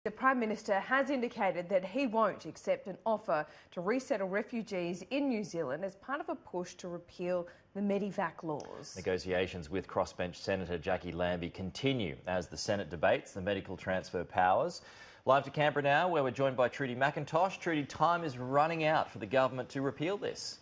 The Prime Minister has indicated that he won't accept an offer to resettle refugees in New Zealand as part of a push to repeal the medevac laws. Negotiations with crossbench Senator Jacqui Lambie continue as the Senate debates the medical transfer powers. Live to Canberra now, where we're joined by Trudy McIntosh. Trudy, time is running out for the government to repeal this.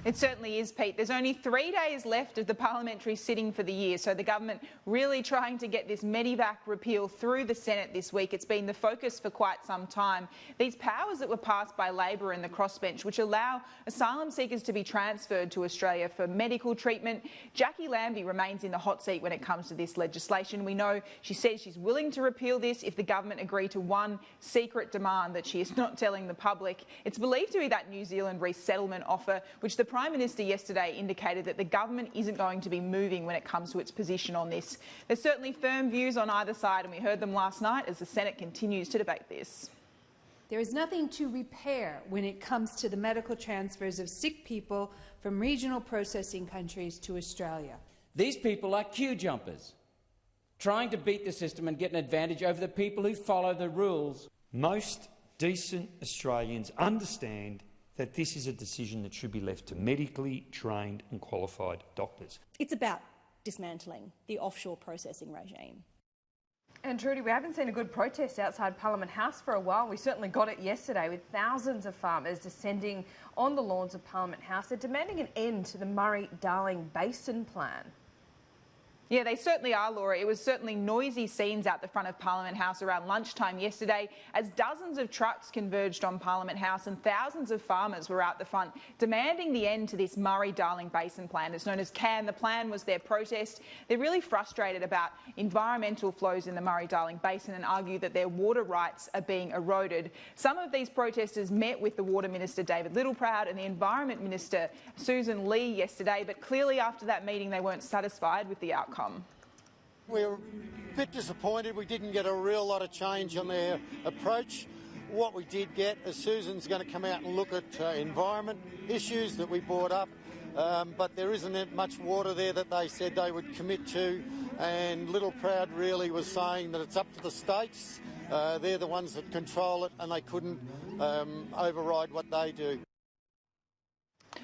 It certainly is, Pete. There's only 3 days left of the parliamentary sitting for the year, so the government really trying to get this medevac repeal through the Senate this week. It's been the focus for quite some time. These powers that were passed by Labor and the crossbench, which allow asylum seekers to be transferred to Australia for medical treatment. Jacqui Lambie remains in the hot seat when it comes to this legislation. We know she says she's willing to repeal this if the government agree to one secret demand that she is not telling the public. It's believed to be that New Zealand resettlement offer, which the Prime Minister yesterday indicated that the government isn't going to be moving when it comes to its position on this. There's certainly firm views on either side, and we heard them last night as the Senate continues to debate this. There is nothing to repair when it comes to the medical transfers of sick people from regional processing countries to Australia. These people are queue jumpers, trying to beat the system and get an advantage over the people who follow the rules. Most decent Australians understand that this is a decision that should be left to medically trained and qualified doctors. It's about dismantling the offshore processing regime. And Trudy, we haven't seen a good protest outside Parliament House for a while. We certainly got it yesterday with thousands of farmers descending on the lawns of Parliament House. They're demanding an end to the Murray-Darling Basin Plan. Yeah, they certainly are, Laura. It was certainly noisy scenes out the front of Parliament House around lunchtime yesterday as dozens of trucks converged on Parliament House and thousands of farmers were out the front demanding the end to this Murray-Darling Basin Plan. It's known as CAN. The plan was their protest. They're really frustrated about environmental flows in the Murray-Darling Basin and argue that their water rights are being eroded. Some of these protesters met with the Water Minister David Littleproud and the Environment Minister Susan Lee yesterday, but clearly after that meeting they weren't satisfied with the outcome. We're a bit disappointed we didn't get a real lot of change on their approach. What we did get is Susan's going to come out and look at environment issues that we brought up, but there isn't much water there that they said they would commit to, and Littleproud really was saying that it's up to the states. They're the ones that control it and they couldn't override what they do.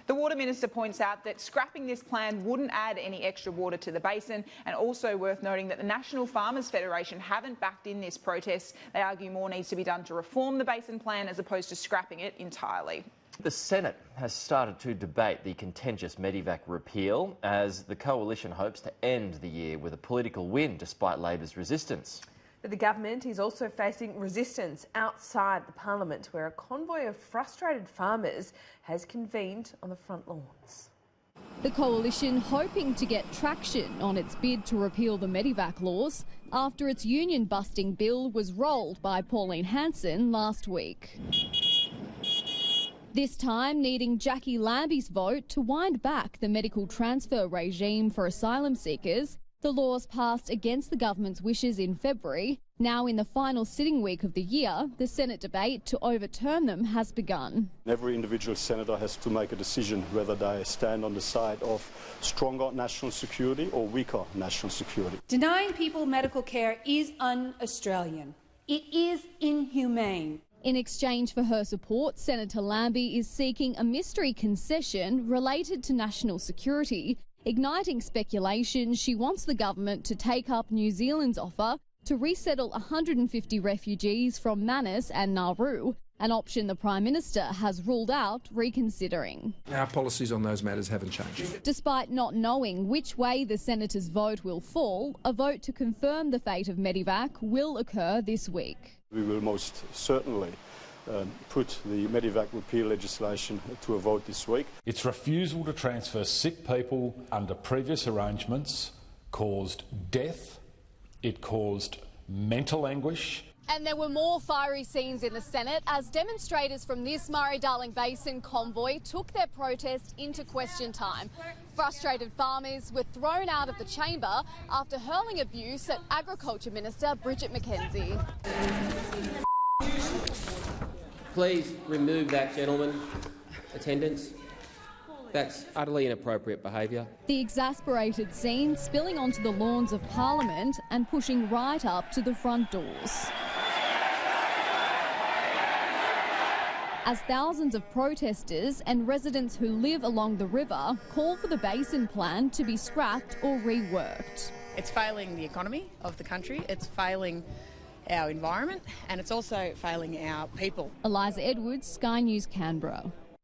The Water Minister points out that scrapping this plan wouldn't add any extra water to the basin, and also worth noting that the National Farmers Federation haven't backed in this protest. They argue more needs to be done to reform the basin plan as opposed to scrapping it entirely. The Senate has started to debate the contentious medevac repeal as the coalition hopes to end the year with a political win despite Labor's resistance. But the government is also facing resistance outside the Parliament, where a convoy of frustrated farmers has convened on the front lawns. The coalition hoping to get traction on its bid to repeal the medevac laws after its union-busting bill was rolled by Pauline Hanson last week. This time needing Jacqui Lambie's vote to wind back the medical transfer regime for asylum seekers. The laws passed against the government's wishes in February. Now in the final sitting week of the year, the Senate debate to overturn them has begun. Every individual senator has to make a decision whether they stand on the side of stronger national security or weaker national security. Denying people medical care is un-Australian. It is inhumane. In exchange for her support, Senator Lambie is seeking a mystery concession related to national security, igniting speculation she wants the government to take up New Zealand's offer to resettle 150 refugees from Manus and Nauru, an option the Prime Minister has ruled out reconsidering. Our policies on those matters haven't changed. Despite not knowing which way the Senator's vote will fall, a vote to confirm the fate of medevac will occur this week. We will most certainly put the medevac repeal legislation to a vote this week. Its refusal to transfer sick people under previous arrangements caused death, it caused mental anguish. And there were more fiery scenes in the Senate as demonstrators from this Murray-Darling Basin convoy took their protest into question time. Frustrated farmers were thrown out of the chamber after hurling abuse at Agriculture Minister Bridget McKenzie. Please remove that gentleman. Attendance. That's utterly inappropriate behaviour. The exasperated scene spilling onto the lawns of Parliament and pushing right up to the front doors. as thousands of protesters and residents who live along the river call for the basin plan to be scrapped or reworked. It's failing the economy of the country, it's failing our environment, and it's also failing our people. Eliza Edwards, Sky News, Canberra.